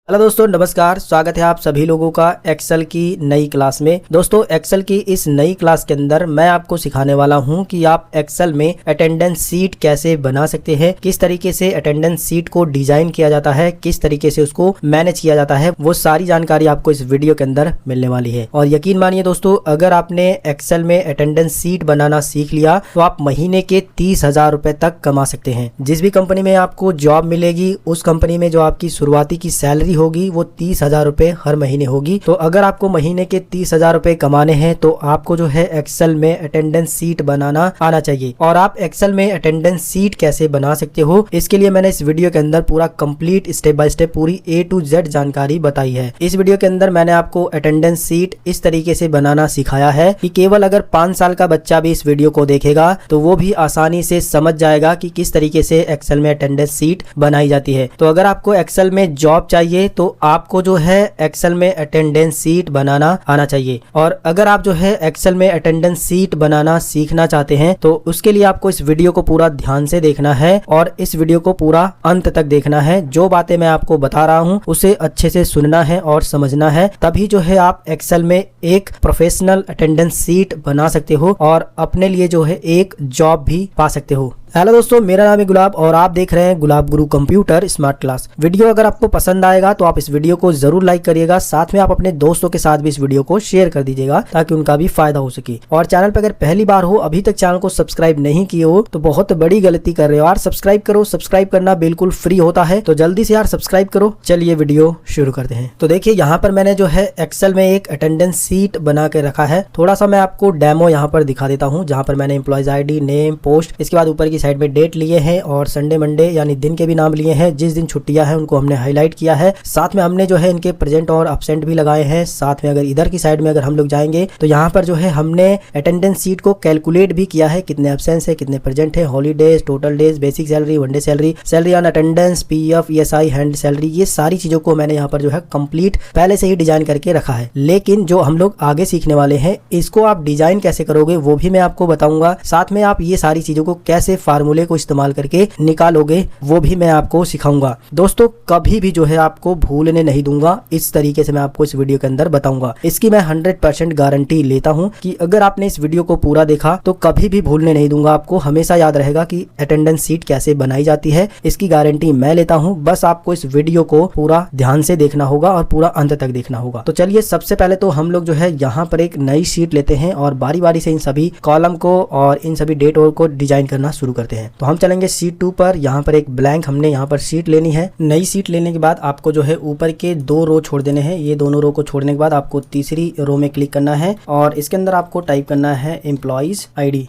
Hello दोस्तों, नमस्कार। स्वागत है आप सभी लोगों का एक्सेल की नई क्लास में। दोस्तों, एक्सेल की इस नई क्लास के अंदर मैं आपको सिखाने वाला हूं कि आप एक्सेल में अटेंडेंस सीट कैसे बना सकते हैं, किस तरीके से अटेंडेंस सीट को डिजाइन किया जाता है, किस तरीके से उसको मैनेज किया जाता है, वो सारी जानकारी आपको इस वीडियो के अंदर मिलने वाली है। और यकीन मानिए दोस्तों, अगर आपने एक्सेल में अटेंडेंस सीट बनाना सीख लिया तो आप महीने के 30,000 रुपए तक कमा सकते हैं। जिस भी कंपनी में आपको जॉब मिलेगी, उस कंपनी में जो आपकी शुरुआती की सैलरी होगी वो 30,000 रुपए हर महीने होगी। तो अगर आपको महीने के 30,000 रुपए कमाने हैं तो आपको जो है एक्सेल में अटेंडेंस सीट बनाना आना चाहिए। और आप एक्सेल में अटेंडेंस सीट कैसे बना सकते हो, इसके लिए मैंने इस वीडियो के अंदर पूरा कंप्लीट स्टेप बाय स्टेप पूरी A to Z जानकारी बताई है। इस वीडियो के अंदर मैंने आपको अटेंडेंस सीट इस तरीके से बनाना सिखाया है कि केवल अगर 5 साल का बच्चा भी इस वीडियो को देखेगा तो वो भी आसानी से समझ जाएगा कि किस तरीके से एक्सेल में अटेंडेंस सीट बनाई जाती है। तो अगर आपको एक्सेल में जॉब चाहिए तो आपको जो है एक्सेल में अटेंडेंस सीट बनाना आना चाहिए। और अगर आप जो है एक्सेल में अटेंडेंस सीट बनाना सीखना चाहते हैं तो उसके लिए आपको इस वीडियो को पूरा ध्यान से देखना है और इस वीडियो को पूरा अंत तक देखना है। जो बातें मैं आपको बता रहा हूं उसे अच्छे से सुनना है और समझना है, तभी जो है आप एक्सेल में एक प्रोफेशनल अटेंडेंस सीट बना सकते हो और अपने लिए जो है एक जॉब भी पा सकते हो। हेलो दोस्तों, मेरा नाम है गुलाब और आप देख रहे हैं गुलाब गुरु कंप्यूटर स्मार्ट क्लास। वीडियो अगर आपको पसंद आएगा तो आप इस वीडियो को जरूर लाइक करिएगा, साथ में आप अपने दोस्तों के साथ भी इस वीडियो को शेयर कर दीजिएगा ताकि उनका भी फायदा हो सके। और चैनल पर अगर पहली बार हो, अभी तक चैनल को सब्सक्राइब नहीं किए हो तो बहुत बड़ी गलती कर रहे हो यार। सब्सक्राइब करो, सब्सक्राइब करना बिल्कुल फ्री होता है, तो जल्दी से यार सब्सक्राइब करो। चलिए वीडियो शुरू करते हैं। तो देखिए, यहाँ पर मैंने जो है एक्सेल में एक अटेंडेंस सीट बना के रखा है। थोड़ा सा मैं आपको डेमो यहाँ पर दिखा देता हूँ, जहाँ पर मैंने एम्प्लॉयज ID, नेम, पोस्ट, इसके बाद ऊपर की साइड में डेट लिए हैं और संडे मंडे यानी दिन के भी नाम लिए हैं। जिस दिन छुट्टियां हैं उनको हमने हाईलाइट किया है। साथ में हमने जो है इनके प्रेजेंट और एब्सेंट भी लगाए हैं। साथ में अगर इधर की साइड में अगर हम लोग जाएंगे तो यहाँ पर जो है हमने अटेंडेंस सीट को कैलकुलेट भी किया है, कितने एब्सेंस है, कितने प्रेजेंट है, holidays, total days, basic salary, one day salary, salary on attendance, PF, ESI, hand salary, ये सारी चीजों को मैंने यहाँ पर जो है कंप्लीट पहले से ही डिजाइन करके रखा है। लेकिन जो हम लोग आगे सीखने वाले हैं इसको आप डिजाइन कैसे करोगे वो भी मैं आपको बताऊंगा। साथ में आप ये सारी चीजों को कैसे फार्मूले को इस्तेमाल करके निकालोगे वो भी मैं आपको सिखाऊंगा। दोस्तों, कभी भी जो है आपको भूलने नहीं दूंगा, इस तरीके से मैं आपको इस वीडियो के अंदर बताऊंगा। इसकी मैं 100% गारंटी लेता हूं कि अगर आपने इस वीडियो को पूरा देखा तो कभी भी भूलने नहीं दूंगा। आपको हमेशा याद रहेगा कि अटेंडेंस सीट कैसे बनाई जाती है, इसकी गारंटी मैं लेता हूं। बस आपको इस वीडियो को पूरा ध्यान से देखना होगा और पूरा अंत तक देखना होगा। तो चलिए, सबसे पहले तो हम लोग जो है यहाँ पर एक नई शीट लेते हैं और बारी बारी से इन सभी कॉलम को और इन सभी डेट को डिजाइन करना शुरू करते हैं। तो हम चलेंगे शीट 2 पर। यहाँ पर एक ब्लैंक हमने यहाँ पर शीट लेनी है। नई शीट लेने के बाद आपको जो है ऊपर के 2 रो छोड़ देने हैं। ये दोनों रो को छोड़ने के बाद आपको तीसरी रो में क्लिक करना है और इसके अंदर आपको टाइप करना है एम्प्लॉइज ID।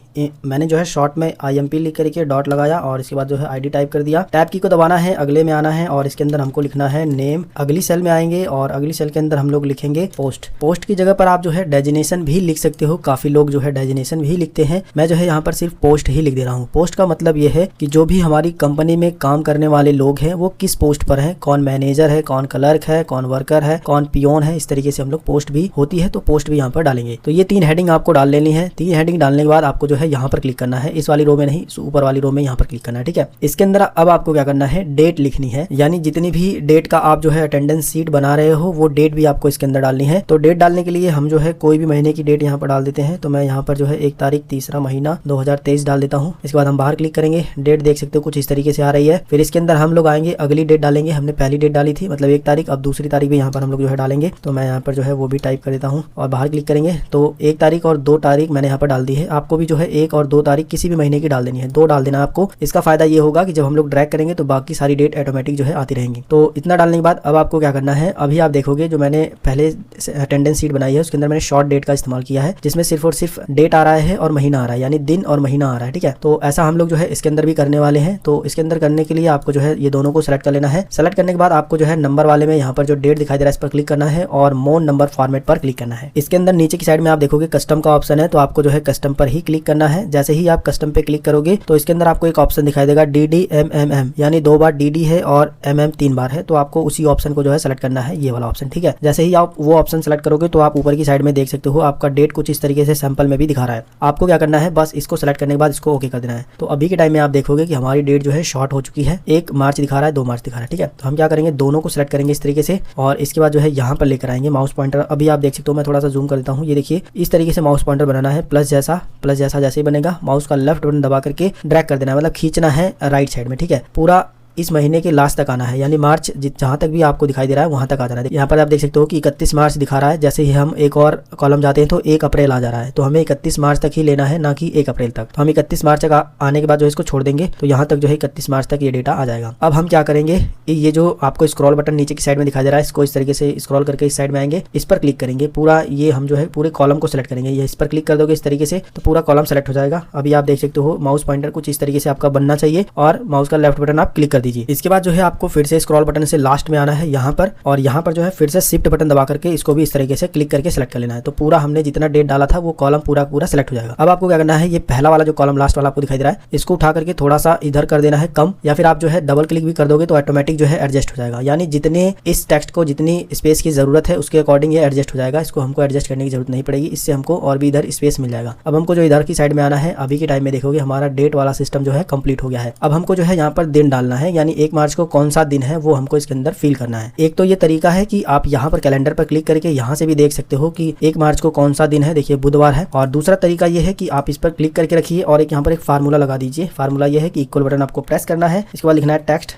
मैंने जो है शॉर्ट में IMP लिख करके डॉट लगाया और इसके बाद जो है ID टाइप कर दिया। टैब की को दबाना है, अगले में आना है और इसके अंदर हमको लिखना है नेम। अगली सेल में आएंगे और अगली सेल के अंदर हम लोग लिखेंगे पोस्ट। पोस्ट की जगह पर आप जो है डेजिनेशन भी लिख सकते हो। काफी लोग जो है डेजिनेशन भी लिखते हैं, मैं जो है यहाँ पर सिर्फ पोस्ट ही लिख दे रहा हूँ। पोस्ट का मतलब ये है कि जो भी हमारी कंपनी में काम करने वाले लोग हैं वो किस पोस्ट पर हैं, कौन मैनेजर है, कौन क्लर्क है, कौन वर्कर है, कौन पियोन है। इस तरीके से हम लोग पोस्ट भी होती है तो पोस्ट भी यहाँ पर डालेंगे। तो ये 3 हेडिंग आपको डाल लेनी है। 3 हेडिंग डालने के बाद आपको जो है यहाँ पर क्लिक करना है, इस वाली रो में नहीं, ऊपर वाली रो में यहाँ पर क्लिक करना है। ठीक है, इसके अंदर अब आपको क्या करना है, डेट लिखनी है। यानी जितनी भी डेट का आप जो है अटेंडेंस सीट बना रहे हो वो डेट भी आपको इसके अंदर डालनी है। तो डेट डालने के लिए हम जो है कोई भी महीने की डेट यहाँ पर डाल देते हैं। तो मैं यहाँ पर जो है 1 तारीख 3रा महीना 2023 डाल देता हूँ। इसके बाद हम बाहर क्लिक करेंगे, डेट देख सकते हो कुछ इस तरीके से आ रही है। फिर इसके अंदर हम लोग आएंगे, अगली डेट डालेंगे। हमने पहली डेट डाली थी मतलब 1 तारीख, अब दूसरी तारीख भी यहाँ पर हम लोग जो है डालेंगे। तो मैं यहाँ पर जो है वो भी टाइप कर देता हूँ और बाहर क्लिक करेंगे। तो 1 तारीख और 2 तारीख मैंने यहाँ पर डाल दी है। आपको भी जो है 1 और 2 तारीख किसी भी महीने की डाल देनी है, 2 डाल देना आपको। इसका फायदा ये होगा कि जब हम लोग ड्रैग करेंगे तो बाकी सारी डेट ऑटोमेटिक जो है आती रहेंगी। तो इतना डालने के बाद अब आपको क्या करना है, अभी आप देखोगे जो मैंने पहले अटेंडेंस सीट बनाई है उसके अंदर मैंने शॉर्ट डेट का इस्तेमाल किया है, जिसमें सिर्फ और सिर्फ डेट आ रहा है और महीना आ रहा है, यानी दिन और महीना आ रहा है। ठीक है, तो ऐसा हम लोग जो है इसके अंदर भी करने वाले हैं। तो इसके अंदर करने के लिए आपको जो है ये दोनों को सेलेक्ट कर लेना है। सेलेक्ट करने के बाद आपको जो है नंबर वाले में यहाँ पर जो डेट दिखाई दे रहा है इस पर क्लिक करना है और मोर नंबर फॉर्मेट पर क्लिक करना है। इसके अंदर नीचे की साइड में आप देखोगे कस्टम का ऑप्शन है, तो आपको जो है कस्टम पर ही क्लिक करना है। जैसे ही आप कस्टम पे क्लिक करोगे तो इसके अंदर आपको एक ऑप्शन दिखाई देगा DDMMM, यानी 2 बार DD है और MM 3 बार है। तो आपको उसी ऑप्शन को जो है सेलेक्ट करना है, ये वाला ऑप्शन। ठीक है, जैसे ही आप वो ऑप्शन सेलेक्ट करोगे तो आप ऊपर की साइड में देख सकते हो आपका डेट कुछ इस तरीके से सैंपल में भी दिखा रहा है। आपको क्या करना है, बस इसको सेलेक्ट करने के बाद इसको ओके कर देना है। तो तो अभी के टाइम में आप देखोगे कि हमारी डेट जो है शॉर्ट हो चुकी है, 1 मार्च दिखा रहा है, 2 मार्च दिखा रहा है। ठीक है, तो हम क्या करेंगे, दोनों को सिलेक्ट करेंगे इस तरीके से और इसके बाद जो है यहाँ पर लेकर आएंगे माउस पॉइंटर। अभी आप देख सकते हो, मैं थोड़ा सा जूम कर देता हूँ, ये देखिए इस तरीके से माउस पॉइंटर बनाना है, प्लस जैसा जैसे ही बनेगा माउस का लेफ्ट बटन दबा करके ड्रैग कर देना है, मतलब खींचना है राइट साइड में। ठीक है, पूरा इस महीने के लास्ट तक आना है, यानी मार्च जहाँ तक भी आपको दिखाई दे रहा है वहां तक आ जाना है। यहाँ पर आप देख सकते हो कि 31 मार्च दिखा रहा है, जैसे ही हम एक और कॉलम जाते हैं तो 1 अप्रैल आ जा रहा है, तो हमें 31 मार्च तक ही लेना है, ना कि 1 अप्रैल तक। तो हम 31 मार्च तक आने के बाद जो है इसको छोड़ देंगे, तो यहाँ तक जो है 31 मार्च तक ये डेटा आ जाएगा। अब हम क्या करेंगे, ये जो आपको स्क्रॉल बटन नीचे की साइड में दिखाई दे रहा है, इसको इस तरीके से स्क्रॉल करके इस साइड में आएंगे, इस पर क्लिक करेंगे, पूरा ये हम जो है पूरे कॉलम को सिलेक्ट करेंगे। ये इस पर क्लिक कर दोगे इस तरीके से तो पूरा कॉलम सेलेक्ट हो जाएगा। अभी आप देख सकते हो माउस पॉइंटर कुछ इस तरीके से आपका बनना चाहिए और माउस का लेफ्ट बटन आप क्लिक कर दीजिए। इसके बाद जो है आपको फिर से स्क्रॉल बटन से लास्ट में आना है यहाँ पर, और यहाँ पर जो है फिर से शिफ्ट बटन दबा करके इसको भी इस तरीके से क्लिक करके सिलेक्ट कर लेना है। तो पूरा हमने जितना डेट डाला था वो कॉलम पूरा सेलेक्ट हो जाएगा। अब आपको क्या करना है, ये पहला वाला जो कॉलम लास्ट वाला आपको दिखाई दे रहा है, इसको उठा करके थोड़ा सा इधर कर देना है कम, या फिर आप जो है डबल क्लिक भी कर दोगे तो ऑटोमेटिक जो है एडजस्ट हो जाएगा। यानी जितने इस टेक्स्ट को जितनी स्पेस की जरूरत है उसके अकॉर्डिंग ये एडजस्ट हो जाएगा। इसको हमको एडजस्ट करने की जरूरत नहीं पड़ेगी, इससे हमको और भी इधर स्पेस मिल जाएगा। अब हमको जो इधर की साइड में आना है, अभी के टाइम में देखोगे हमारा डेट वाला सिस्टम जो है कंप्लीट हो गया है। अब हमको जो है यहाँ पर दिन डालना है, यानी 1 मार्च को कौन सा दिन है वो हमको इसके अंदर फिल करना है। एक तो ये तरीका है कि आप यहाँ पर कैलेंडर पर क्लिक करके यहाँ से भी देख सकते हो कि 1 मार्च को कौन सा दिन है, देखिए बुधवार है। और दूसरा तरीका ये है कि आप इस पर क्लिक करके रखिए और एक यहाँ पर एक फार्मूला लगा दीजिए। फार्मूला ये है कि इक्वल बटन आपको प्रेस करना है, इसके बाद लिखना है टेक्स्ट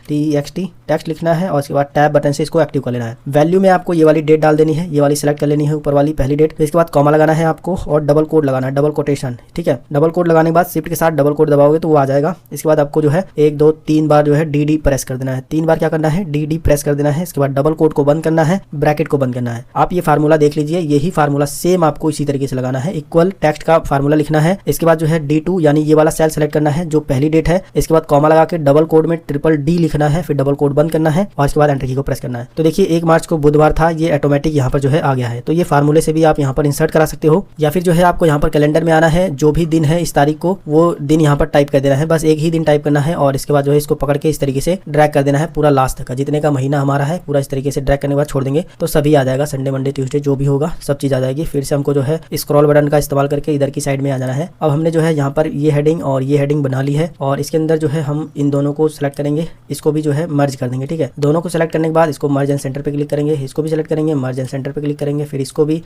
टेक्स्ट लिखना है और इसके बाद टैब बटन से इसको एक्टिव कर लेना है। वैल्यू में आपको ये वाली डेट डाल देनी है, ये वाली सिलेक्ट कर लेनी है ऊपर वाली पहली डेट। इसके बाद कॉमा लगाना है आपको और डबल कोड लगाना है, डबल कोटेशन। ठीक है, डबल कोड लगाने के बाद शिफ्ट के साथ डबल कोड दबाओगे तो वो आ जाएगा। इसके बाद आपको जो है 1 2 3 बार जो है डी प्रेस कर देना है, 3 बार क्या करना है, डी प्रेस कर देना है। इसके बाद डबल कोड को बंद करना है, ब्रैकेट को बंद करना है। आप ये फार्मूला देख लीजिए, यही फार्मूला सेम आपको इसी तरीके से लगाना है। इक्वल टेक्स्ट का फार्मूला लिखना है, इसके बाद जो है D2 यानी ये वाला सेल सेलेक्ट करना है जो पहली डेट है। इसके बाद कॉमा लगा के डबल कोड में DDD लिखना है, फिर डबल कोड बंद करना है और इसके बाद एंटर की को प्रेस करना है। तो देखिए 1 मार्च को बुधवार था, ये ऑटोमेटिक यहाँ पर जो है आ गया है। तो ये फार्मूले से भी आप यहाँ पर इंसर्ट करा सकते हो, या फिर जो है आपको यहाँ पर कैलेंडर में आना है, जो भी दिन है इस तारीख को वो दिन यहाँ पर टाइप कर देना है, बस एक ही दिन टाइप करना है और इसके बाद जो है इसको पकड़ के इस तरीके से ड्रैग कर देना है पूरा लास्ट तक का, जितने का महीना हमारा है पूरा इस तरीके से ड्रैग करने के बाद छोड़ देंगे तो सभी आ जाएगा। संडे मंडे ट्यूसडे जो भी होगा सब चीज आ जाएगी। फिर से हमको जो है स्क्रॉल बटन का इस्तेमाल करके इधर की साइड में आ जाना है। अब हमने जो है यहाँ पर ये हेडिंग और ये हेडिंग बना ली है और इसके अंदर जो है हम इन दोनों को सिलेक्ट करेंगे, इसको भी जो है मर्ज कर देंगे। ठीक है, दोनों को सिलेक्ट करने के बाद इसको मर्ज एंड सेंटर पे क्लिक करेंगे, इसको भी सिलेक्ट करेंगे, मर्ज एंड सेंटर पे क्लिक करेंगे, फिर इसको भी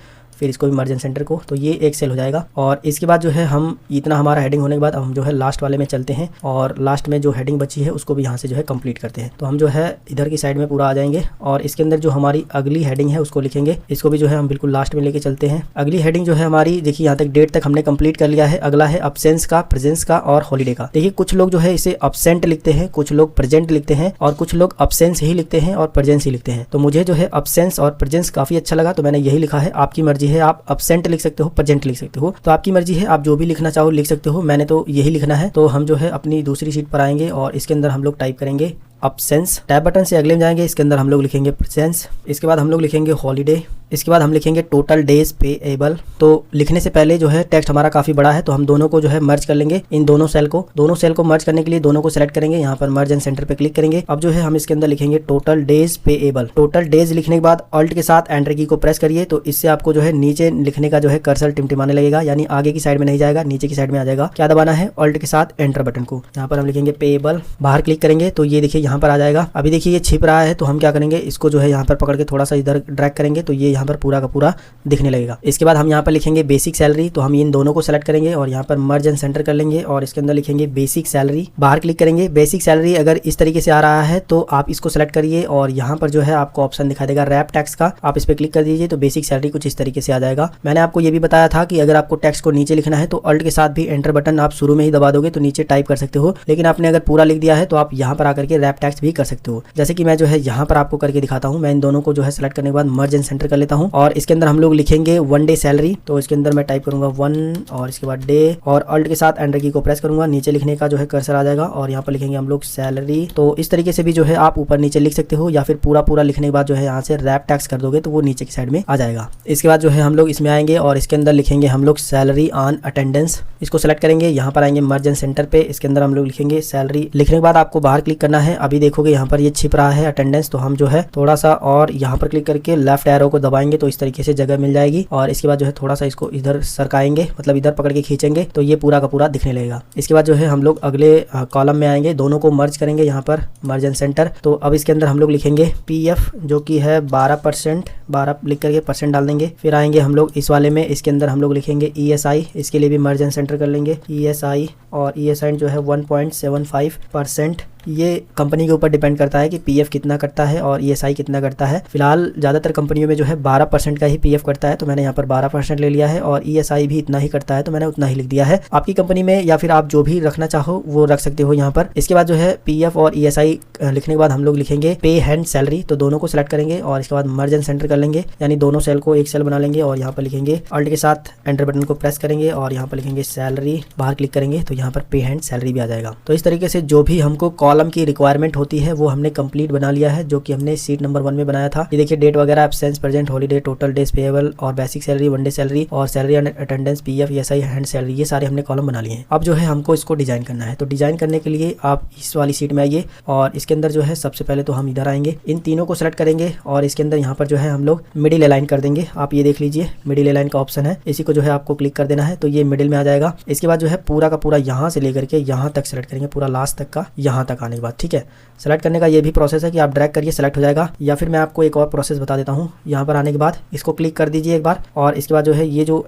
मर्ज एंड सेंटर को, तो ये एक सेल हो जाएगा। और इसके बाद जो है हम इतना हमारा हेडिंग होने के बाद हम जो है लास्ट वाले में चलते हैं और लास्ट में जो हेडिंग बची है उसको भी यहाँ से जो है कंप्लीट करते हैं। तो हम जो है इधर की साइड में पूरा आ जाएंगे और इसके अंदर जो हमारी अगली हेडिंग है उसको लिखेंगे, इसको भी जो है हम बिल्कुल लास्ट में लेके चलते हैं। अगली हेडिंग जो है हमारी, देखिए यहाँ तक डेट तक हमने कंप्लीट कर लिया है। अगला है अब्सेंस का, प्रेजेंस का और हॉलीडे का। देखिए कुछ लोग जो है इसे अब्सेंट लिखते हैं, कुछ लोग प्रेजेंट लिखते हैं और कुछ लोग अब्सेंस ही लिखते हैं और प्रेजेंस ही लिखते हैं। तो मुझे जो है अब्सेंस और प्रेजेंस काफी अच्छा लगा तो मैंने यही लिखा है। आपकी मर्जी है, आप अब्सेंट लिख सकते हो, प्रेजेंट लिख सकते हो, तो आपकी मर्जी है, आप जो भी लिखना चाहो लिख सकते हो। मैंने तो यही लिखना है। तो हम जो है अपनी दूसरी शीट पर आएंगे और इसके अंदर हम लोग टाइप करेंगे अब्सेंस। टैब बटन से अगले में जाएंगे, इसके अंदर हम लोग लिखेंगे प्रेजेंस। इसके बाद हम लोग लिखेंगे हॉलीडे। इसके बाद हम लिखेंगे टोटल डेज पेएबल। तो लिखने से पहले जो है टेक्स्ट हमारा काफी बड़ा है तो हम दोनों को जो है मर्ज कर लेंगे, इन दोनों सेल को मर्ज करने के लिए दोनों को सिलेक्ट करेंगे, यहाँ पर मर्ज एंड सेंटर पे क्लिक करेंगे। अब जो है हम इसके अंदर लिखेंगे total days payable. Total days लिखने के बाद अल्ट के साथ एंटर की को प्रेस करिए, तो इससे आपको जो है नीचे लिखने का जो है कर्सर टिमटिमाने लगेगा, यानी आगे की साइड में नहीं जाएगा, नीचे की साइड में आ जाएगा। क्या दबाना है, अल्ट के साथ एंटर बटन को। यहाँ पर हम लिखेंगे पेएबल, बाहर क्लिक करेंगे तो ये देखिए यहाँ पर आ जाएगा। अभी देखिए ये छिप रहा है तो हम क्या करेंगे, इसको जो है यहाँ पर पकड़ के थोड़ा सा इधर ड्रैग करेंगे तो ये यहाँ पर पूरा का पूरा दिखने लगेगा। इसके बाद हम यहाँ पर लिखेंगे बेसिक सैलरी, तो हम इन दोनों को सेलेक्ट करेंगे और यहाँ पर मर्ज एंड सेंटर कर लेंगे और इसके अंदर लिखेंगे बेसिक सैलरी। बाहर क्लिक करेंगे, बेसिक सैलरी अगर इस तरीके से आ रहा है तो आप इसको सेलेक्ट करिए और यहाँ पर जो है आपको ऑप्शन दिखा देगा रैप टेक्स्ट का, आप इस पर क्लिक कर दीजिए तो बेसिक सैलरी कुछ इस तरीके से आ जाएगा। मैंने आपको ये भी बताया था कि अगर आपको टेक्स्ट को नीचे लिखना है तो अल्ट के साथ भी एंटर बटन आप शुरू में ही दबा दोगे तो नीचे टाइप कर सकते हो, लेकिन आपने अगर पूरा लिख दिया है तो आप यहाँ पर आकर के रैप टेक्स्ट भी कर सकते हो। जैसे कि मैं जो है यहाँ पर आपको करके दिखाता हूँ। मैं इन दोनों को जो है सेलेक्ट करने के बाद मर्ज एंड सेंटर कर लेता हूँ और इसके अंदर हम लोग लिखेंगे 1 डे सैलरी। तो इसके अंदर मैं टाइप करूंगा 1 और इसके बाद डे और अल्ट के साथ एंटर की को प्रेस करूंगा, नीचे लिखने का जो है कर्सर आ जाएगा और यहाँ पर लिखेंगे हम लोग सैलरी। तो इस तरीके से भी जो है आप ऊपर नीचे लिख सकते हो या फिर पूरा लिखने के बाद जो है यहाँ से रैप टेक्स्ट कर दोगे तो वो नीचे की साइड में आ जाएगा। इसके बाद जो है हम लोग इसमें आएंगे और इसके अंदर लिखेंगे हम लोग सैलरी ऑन अटेंडेंस। इसको सेलेक्ट करेंगे, यहाँ पर आएंगे मर्ज एंड सेंटर पे, इसके अंदर हम लोग लिखेंगे सैलरी। लिखने के बाद आपको बाहर क्लिक करना है। अभी देखोगे यहाँ पर ये छिप रहा है अटेंडेंस, तो हम जो है थोड़ा सा और यहाँ पर क्लिक करके लेफ्ट एरो को दबाएंगे तो इस तरीके से जगह मिल जाएगी। और इसके बाद जो है थोड़ा सा इसको इधर सरकाएंगे, मतलब इधर पकड़ के खींचेंगे तो ये पूरा का पूरा दिखने लगेगा। इसके बाद जो है हम लोग अगले कॉलम में आएंगे, दोनों को मर्ज करेंगे यहाँ पर मर्ज एंड सेंटर। तो अब इसके अंदर हम लोग लिखेंगे PF जो कि है 12%, 12 लिख करके परसेंट डाल देंगे। फिर आएंगे हम लोग इस वाले में, इसके अंदर हम लोग लिखेंगे ESI, इसके लिए भी मर्ज एंड सेंटर कर लेंगे ESI, और ESI जो है 1.75%। ये कंपनी के ऊपर डिपेंड करता है कि PF कितना करता है और ESI कितना करता है। फिलहाल ज़्यादातर कंपनियों में जो है 12% का ही PF करता है, तो मैंने यहाँ पर 12% ले लिया है, और ESI भी इतना ही करता है तो मैंने उतना ही लिख दिया है। आपकी कंपनी में या फिर आप जो भी रखना चाहो वो रख सकते हो यहाँ पर। इसके बाद जो है PF और ESI लिखने के बाद हम लोग लिखेंगे पे हैंड सैलरी, तो दोनों को सिलेक्ट करेंगे और इसके बाद मर्ज एंड सेंटर कर लेंगे, यानी दोनों सेल को एक सेल बना लेंगे और यहाँ पर लिखेंगे अल्ट के साथ एंटर बटन को प्रेस करेंगे और यहाँ पर लिखेंगे सैलरी, बाहर क्लिक करेंगे तो यहाँ पर पे हैंड सैलरी भी आ जाएगा। तो इस तरीके से जो भी हमको कॉलम की रिक्वायरमेंट होती है वो हमने कंप्लीट बना लिया है, जो कि हमने सीट नंबर 1 में बनाया था। ये देखिए डेट वगैरह, absence, present, holiday, total days payable और basic salary, one day salary और salary and attendance, PF, ESI, hand salary, ये सारे हमने कॉलम बना लिए हैं। अब जो है हमको इसको डिजाइन करना है, तो डिजाइन करने के लिए आप इस वाली सीट में आइए और इसके अंदर जो है सबसे पहले तो हम इधर आएंगे, इन तीनों को सेलेक्ट करेंगे और इसके अंदर यहाँ पर जो है हम लोग मिडिल अलाइन कर देंगे। आप ये देख लीजिए मिडिल अलाइन का ऑप्शन है, इसी को जो है आपको क्लिक कर देना है तो ये मिडिल में आ जाएगा। इसके बाद जो है पूरा का पूरा यहाँ से लेकर के यहाँ तक सेलेक्ट करेंगे, पूरा लास्ट तक का, यहाँ तक आने के बाद। ठीक है, सेलेक्ट करने का ये भी प्रोसेस है कि आप ड्रैग करिए सेलेक्ट हो जाएगा, या फिर मैं आपको एक और प्रोसेस बता देता हूँ। यहाँ पर आने के बाद इसको क्लिक कर दीजिए एक बार और इसके बाद जो है ये जो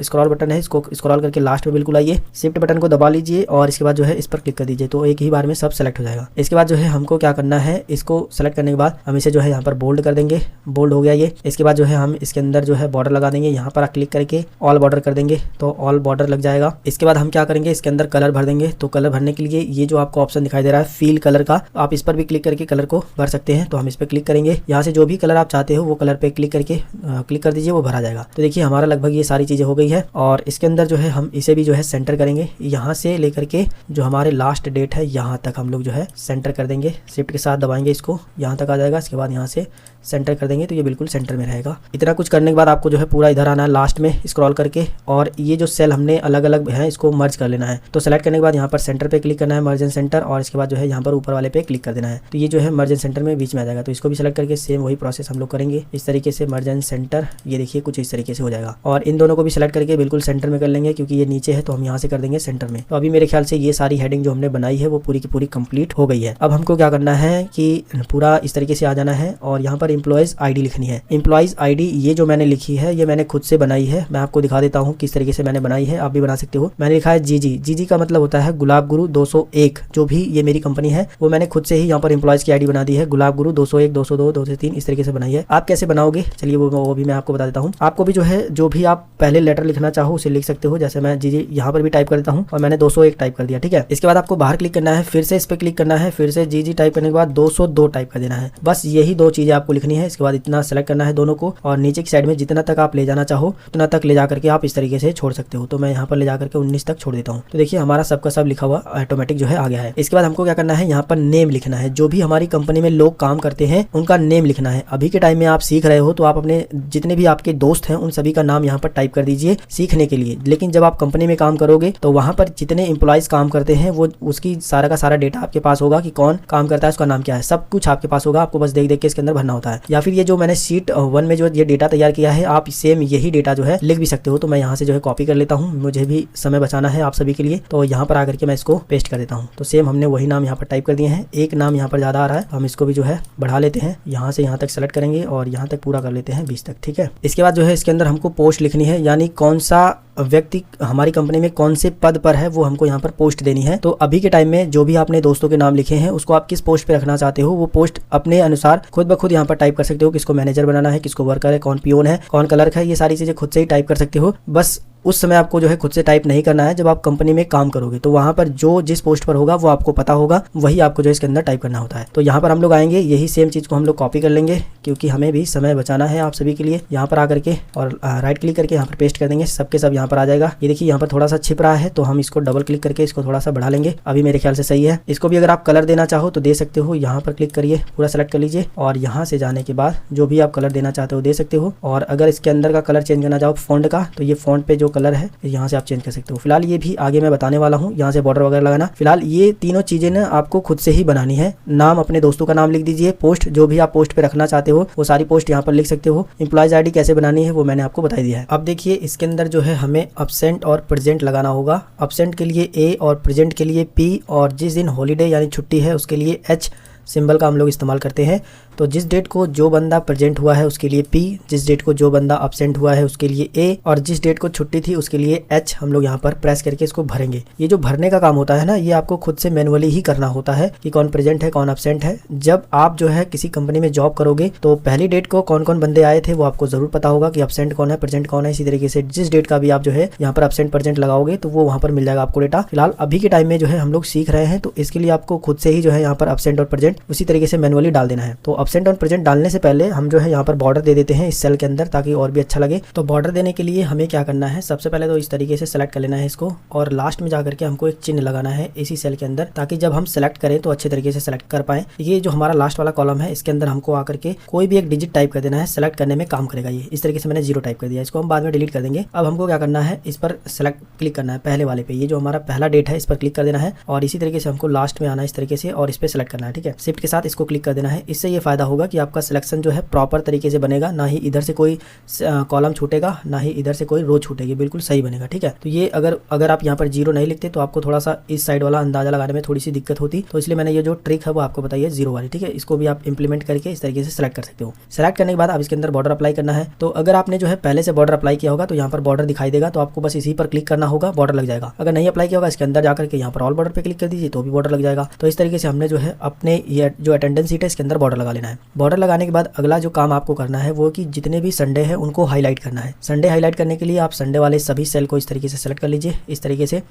स्क्रॉल बटन है इसको स्क्रॉल करके लास्ट में बिल्कुल आइए, शिफ्ट बटन को दबा लीजिए और इसके बाद जो है इस पर क्लिक कर दीजिए, तो एक ही बार में सब सेलेक्ट हो जाएगा। इसके बाद जो है हमको क्या करना है, इसको सेलेक्ट करने के बाद हम इसे जो है यहाँ पर बोल्ड कर देंगे, बोल्ड हो गया ये। इसके बाद जो है हम इसके अंदर जो है बॉर्डर लगा देंगे, यहाँ पर क्लिक करके ऑल बॉर्डर कर देंगे तो ऑल बॉर्डर लग जाएगा। इसके बाद हम क्या करेंगे, इसके अंदर कलर भर देंगे, तो कलर भरने के लिए ये जो आपको ऑप्शन दिखाई दे रहा है फील कलर का, आप इस पर भी क्लिक करके कलर को भर सकते हैं। तो हम इस पर क्लिक करेंगे, यहाँ से जो भी कलर आप चाहते हो वो कलर पे क्लिक करके क्लिक कर दीजिए, वो भरा जाएगा। तो देखिए हमारा लगभग ये सारी चीजें हो गई है और इसके अंदर जो है हम इसे भी जो है सेंटर करेंगे, यहाँ से लेकर के जो हमारे लास्ट डेट है यहाँ तक हम लोग जो है सेंटर कर देंगे, शिफ्ट के साथ दबाएंगे, इसको यहाँ तक आ जाएगा। इसके बाद यहाँ से सेंटर कर देंगे तो ये बिल्कुल सेंटर में रहेगा। इतना कुछ करने के बाद आपको जो है पूरा इधर आना है लास्ट में स्क्रॉल करके, और ये जो सेल हमने अलग अलग है इसको मर्ज कर लेना है। तो सेलेक्ट करने के बाद यहाँ पर सेंटर पे क्लिक करना है, मर्ज एंड सेंटर, और इसके बाद जो है यहाँ पर ऊपर वाले पे क्लिक कर देना है, तो ये जो है मर्ज एंड सेंटर में बीच में आ जाएगा। तो इसको भी सेलेक्ट करके सेम वही प्रोसेस हम लोग करेंगे इस तरीके से, मर्ज एंड सेंटर, ये देखिए कुछ इस तरीके से हो जाएगा। और इन दोनों को भी सेलेक्ट करके बिल्कुल सेंटर में कर लेंगे, क्योंकि ये नीचे है तो हम यहाँ से कर देंगे सेंटर में। तो अभी मेरे ख्याल से ये सारी हेडिंग जो हमने बनाई है वो पूरी की पूरी कंप्लीट हो गई है। अब हमको क्या करना है कि पूरा इस तरीके से आ जाना है और यहाँ पर एम्प्लॉयज ID लिखनी है। एम्प्लॉयज ID ये जो मैंने लिखी है ये मैंने खुद से बनाई है, मैं आपको दिखा देता हूँ किस तरीके से मैंने बनाई है, आप भी बना सकते हो। मैंने लिखा है GG का मतलब होता है गुलाब गुरु 201, जो भी ये मेरी कंपनी है वो मैंने खुद से ही यहाँ पर एम्प्लॉयज की ID बना दी है, गुलाब गुरु 201, 202, 203 इस तरीके से बनाई है। आप कैसे बनाओगे चलिए वो भी मैं आपको बता देता हूँ। आपको भी जो है जो भी आप पहले लेटर लिखना चाहो उसे लिख सकते हो, जैसे मैं GG यहाँ पर भी टाइप कर देता हूँ और मैंने 201 टाइप कर दिया। ठीक है, इसके बाद आपको बाहर क्लिक करना है, फिर से इस पर क्लिक करना है, फिर से GG टाइप करने के बाद 202 टाइप कर देना है। बस यही दो चीजें आपको लिखनी है। इसके बाद इतना सेलेक्ट करना है दोनों को और नीचे की साइड में जितना तक आप ले जाना चाहो उतना तक ले जाकर के आप इस तरीके से छोड़ सकते हो। तो मैं यहाँ पर ले जाकर के 19 तक छोड़ देता हूँ। तो देखिए हमारा सबका सब लिखा हुआ ऑटोमेटिक जो है आ गया है। इसके बाद हमको क्या करना है, यहाँ पर नेम लिखना है। जो भी हमारी कंपनी में लोग काम करते हैं उनका नेम लिखना है। अभी के टाइम में आप सीख रहे हो तो आप अपने जितने भी आपके दोस्त हैं उन सभी का नाम यहाँ पर टाइप कर दीजिए सीखने के लिए। लेकिन जब आप कंपनी में काम करोगे तो वहाँ पर जितने एम्प्लॉयज काम करते हैं वो उसकी सारा का सारा डेटा आपके पास होगा कि कौन काम करता है, उसका नाम क्या है, सब कुछ आपके पास होगा। आपको बस देख देख के इसके अंदर भरना होता है। या फिर ये जो मैंने शीट 1 में जो ये डेटा तैयार किया है आप सेम यही डेटा जो है लिख भी सकते हो। तो मैं यहाँ से जो है कॉपी कर लेता हूँ, मुझे भी समय बचाना है आप सभी के लिए। तो यहाँ पर आकर के मैं इसको पेस्ट कर देता हूँ। तो सेम हमने वही नाम यहाँ पर टाइप कर दिए हैं। एक नाम यहाँ पर ज्यादा आ रहा है, हम इसको भी जो है बढ़ा लेते हैं, यहाँ से यहाँ तक सेलेक्ट करेंगे और यहाँ तक पूरा कर लेते हैं 20 तक। ठीक है, इसके बाद जो है इसके अंदर हमको पोस्ट लिखनी है, यानी कौन सा व्यक्ति हमारी कंपनी में कौन से पद पर है वो हमको यहाँ पर पोस्ट देनी है। तो अभी के टाइम में जो भी आपने दोस्तों के नाम लिखे हैं उसको आप किस पोस्ट पे रखना चाहते हो वो पोस्ट अपने अनुसार खुद ब खुद यहाँ पर टाइप कर सकते हो। किसको मैनेजर बनाना है, किसको वर्कर है, कौन पियोन है, कौन क्लर्क है, ये सारी चीजें खुद से ही टाइप कर सकते हो। बस उस समय आपको जो है खुद से टाइप नहीं करना है। जब आप कंपनी में काम करोगे तो वहां पर जो जिस पोस्ट पर होगा वो आपको पता होगा, वही आपको जो इसके अंदर टाइप करना होता है। तो यहाँ पर हम लोग आएंगे, यही सेम चीज को हम लोग कॉपी कर लेंगे क्योंकि हमें भी समय बचाना है आप सभी के लिए। यहाँ पर आकर के और राइट क्लिक करके यहाँ पर पेस्ट कर देंगे, सबके सब यहाँ पर आ जाएगा। ये देखिए यहाँ पर थोड़ा सा छिप रहा है तो हम इसको डबल क्लिक करके इसको थोड़ा सा बढ़ा लेंगे। अभी मेरे ख्याल से सही है। इसको भी अगर आप कलर देना चाहो तो दे सकते हो, यहाँ पर क्लिक करिए, पूरा सेलेक्ट कर लीजिए और यहाँ से जाने के बाद जो भी आप कलर देना चाहते हो दे सकते हो। और अगर इसके अंदर का कलर चेंज करना चाहो फॉन्ट का तो ये फॉन्ट पे जो कलर है यहाँ से आप चेंज कर सकते हो। फिलहाल ये भी आगे मैं बताने वाला हूँ, यहाँ से बॉर्डर वगैरह लगाना। फिलहाल ये तीनों चीजें ना आपको खुद से ही बनानी है। नाम अपने दोस्तों का नाम लिख दीजिए, पोस्ट जो भी आप पोस्ट पे रखना चाहते हो वो सारी पोस्ट यहाँ पर लिख सकते हो। एम्प्लॉयज आईडी कैसे बनानी है वो मैंने आपको बता दिया है। अब देखिए इसके अंदर जो है हमें अब्सेंट और प्रेजेंट लगाना होगा। अब्सेंट के लिए ए और प्रेजेंट के लिए पी, और जिस दिन हॉलीडे यानी छुट्टी है उसके लिए एच सिंबल का हम लोग इस्तेमाल करते हैं। तो जिस डेट को जो बंदा प्रेजेंट हुआ है उसके लिए पी, जिस डेट को जो बंदा अब्सेंट हुआ है उसके लिए ए, और जिस डेट को छुट्टी थी उसके लिए एच हम लोग यहाँ पर प्रेस करके इसको भरेंगे। ये जो भरने का काम होता है ना, ये आपको खुद से मैनुअली ही करना होता है कि कौन प्रेजेंट है कौन अब्सेंट है। जब आप जो है किसी कंपनी में जॉब करोगे तो पहली डेट को कौन कौन बंदे आए थे वो आपको जरूर पता होगा कि अब्सेंट कौन है प्रेजेंट कौन है। इसी तरीके से जिस डेट का भी आप जो है यहाँ पर अब्सेंट प्रेजेंट लगाओगे तो वो वहाँ पर मिल जाएगा आपको डेटा। फिलहाल अभी के टाइम में जो है हम लोग सीख रहे हैं, तो इसके लिए आपको खुद से ही जो है यहाँ पर अब्सेंट और प्रेजेंट उसी तरीके से मैनुअली डाल देना है। तो अब्सेंट और प्रेजेंट डालने से पहले हम जो है यहाँ पर बॉर्डर दे देते हैं इस सेल के अंदर, ताकि और भी अच्छा लगे। तो बॉर्डर देने के लिए हमें क्या करना है, सबसे पहले तो इस तरीके से सेलेक्ट कर लेना है इसको, और लास्ट में जाकर के हमको एक चिन्ह लगाना है इसी सेल के अंदर, ताकि जब हम सेलेक्ट करें तो अच्छे तरीके से सेलेक्ट कर पाए। ये जो हमारा लास्ट वाला कॉलम है इसके अंदर हमको आकर के कोई भी एक डिजिट टाइप कर देना है, सेलेक्ट करने में काम करेगा ये। इस तरीके से मैंने 0 टाइप कर दिया, इसको हम बाद में डिलीट कर देंगे। अब हमको क्या करना है, इस पर सेलेक्ट क्लिक करना है पहले वाले पे, ये जो हमारा पहला डेट है इस पर क्लिक कर देना है, और इसी तरीके से हमको लास्ट में आना है इस तरीके से और इस पर सेलेक्ट करना है। ठीक है, शिफ्ट के साथ इसको क्लिक कर देना है। इससे ये फायदा होगा कि आपका सिलेक्शन जो है प्रॉपर तरीके से बनेगा, ना ही इधर से कोई कॉलम छूटेगा ना ही इधर से कोई रो छूटेगी, बिल्कुल सही बनेगा। ठीक है, तो ये अगर आप यहाँ पर 0 नहीं लिखते तो आपको थोड़ा सा इस साइड वाला अंदाजा लगाने में थोड़ी सी दिक्कत होती, तो इसलिए मैंने ये जो ट्रिक है वो आपको बताई है 0 वाली। ठीक है, इसको भी आप इंप्लीमेंट करके इस तरीके से सेलेक्ट कर सकते हो। सेलेक्ट करने के बाद आप इसके अंदर बॉर्डर अप्लाई करना है। तो अगर आपने जो है पहले से बॉर्डर अप्लाई किया होगा तो यहाँ पर बॉर्डर दिखाई देगा, तो आपको बस इसी पर क्लिक करना होगा, बॉर्डर लग जाएगा। अगर नहीं अप्लाई किया होगा इसके अंदर जाकर के यहाँ पर ऑल बॉर्डर पे क्लिक कर दीजिए तो भी बॉर्डर लग जाएगा। तो इस तरीके से हमने जो है अपने ये जो अटेंडेंस शीट है इसके अंदर बॉर्डर लगा लेना है। बॉर्डर लगाने के बाद अगला जो काम आपको करना है वो कि जितने भी संडे है उनको हाईलाइट करना है। संडे हाईलाइट करने के लिए आप संडे वाले सभी सेल को इस तरीके से सेलेक्ट कर लीजिए इस तरीके से,